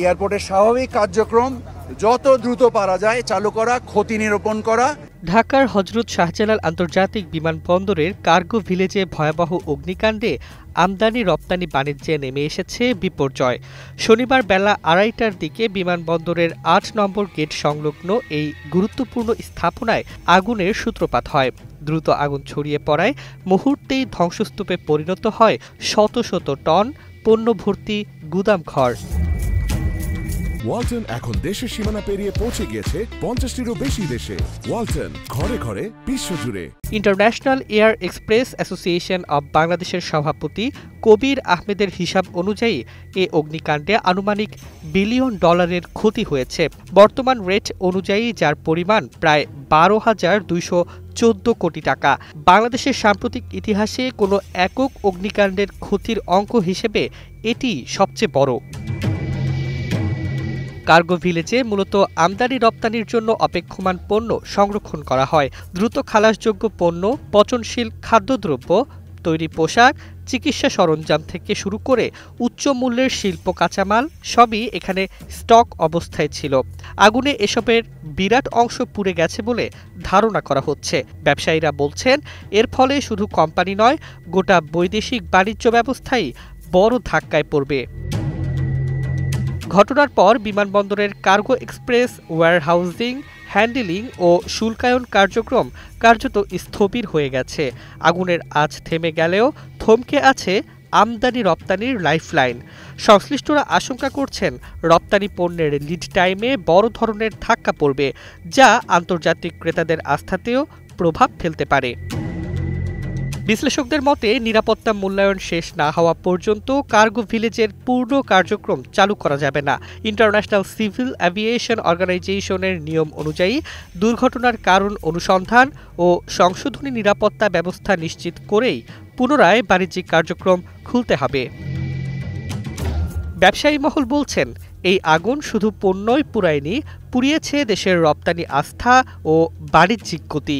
এয়ারপোর্টের স্বাভাবিক কার্যক্রম যত দ্রুত পারা যায় চালু করা, ক্ষতি নিরূপণ করা। ঢাকার হযরত শাহজালাল আন্তর্জাতিক বিমানবন্দরের কার্গো ভিলেজে ভয়াবহ অগ্নিকাণ্ডে আমদানি রপ্তানি বাণিজ্যে নেমে এসেছে বিপর্যয়। শনিবার বেলা ২:৩০টার দিকে বিমানবন্দরের ৮ নম্বর গেট সংলগ্ন এই গুরুত্বপূর্ণ স্থাপনায় আগুনের সূত্রপাত হয়। দ্রুত আগুন ছড়িয়ে পড়ায় মুহূর্তেই ধ্বংসস্তূপে পরিণত হয় শত শত টন পণ্য ভর্তি গুদামঘর। ওয়ালটন এখন দেশের সীমানা পেরিয়ে পৌঁছে গিয়েছে ৫০টিরও বেশি দেশে। ওয়ালটন, ঘরে ঘরে, বিশ্বজুড়ে। International air express association of বাংলাদেশের সভাপতি কবির আহমেদের হিসাব অনুযায়ী এ অগ্নিকাণ্ডে আনুমানিক বিলিয়ন ডলারের ক্ষতি হয়েছে। বর্তমান রেট অনুযায়ী যার পরিমাণ প্রায় ১২,২১৪ কোটি টাকা। বাংলাদেশের সাম্প্রতিক ইতিহাসে কোনো একক অগ্নিকাণ্ডের ক্ষতির অঙ্ক হিসেবে এটি সবচেয়ে বড়। কার্গো ভিলেজে মূলত আমদানি রপ্তানির জন্য অপেক্ষমান পণ্য সংরক্ষণ করা হয়। দ্রুত খালাসযোগ্য পণ্য, পচনশীল খাদ্যদ্রব্য, তৈরি পোশাক, চিকিৎসা সরঞ্জাম থেকে শুরু করে উচ্চ মূল্যের শিল্প কাঁচামাল সবই এখানে স্টক অবস্থায় ছিল। আগুনে এসবের বিরাট অংশ পুড়ে গেছে বলে ধারণা করা হচ্ছে। ব্যবসায়ীরা বলছেন, এর ফলে শুধু কোম্পানি নয়, গোটা বৈদেশিক বাণিজ্য ব্যবস্থাই বড় ধাক্কায় পড়বে। ঘটনার পর বিমানবন্দরের কার্গো এক্সপ্রেস, ওয়্যারহাউজিং, হ্যান্ডেলিং ও শুল্কায়ন কার্যক্রম কার্যত স্থবির হয়ে গেছে। আগুনের আঁচ থেমে গেলেও থমকে আছে আমদানি রপ্তানির লাইফলাইন। সংশ্লিষ্টরা আশঙ্কা করছেন, রপ্তানি পণ্যের লিড টাইমে বড় ধরনের ধাক্কা পড়বে, যা আন্তর্জাতিক ক্রেতাদের আস্থাতেও প্রভাব ফেলতে পারে। বিশ্লেষকদের মতে, নিরাপত্তা মূল্যায়ন শেষ না হওয়া পর্যন্ত কার্গো ভিলেজের পূর্ণ কার্যক্রম চালু করা যাবে না। ইন্টারন্যাশনাল সিভিল অ্যাভিয়েশন অর্গানাইজেশনের নিয়ম অনুযায়ী দুর্ঘটনার কারণ অনুসন্ধান ও সংশোধনী নিরাপত্তা ব্যবস্থা নিশ্চিত করেই পুনরায় বাণিজ্যিক কার্যক্রম খুলতে হবে। ব্যবসায়ী মহল বলছেন, এই আগুন শুধু পণ্যই পুড়ায়নি, পুড়িয়েছে দেশের রপ্তানি আস্থা ও বাণিজ্যিক গতি।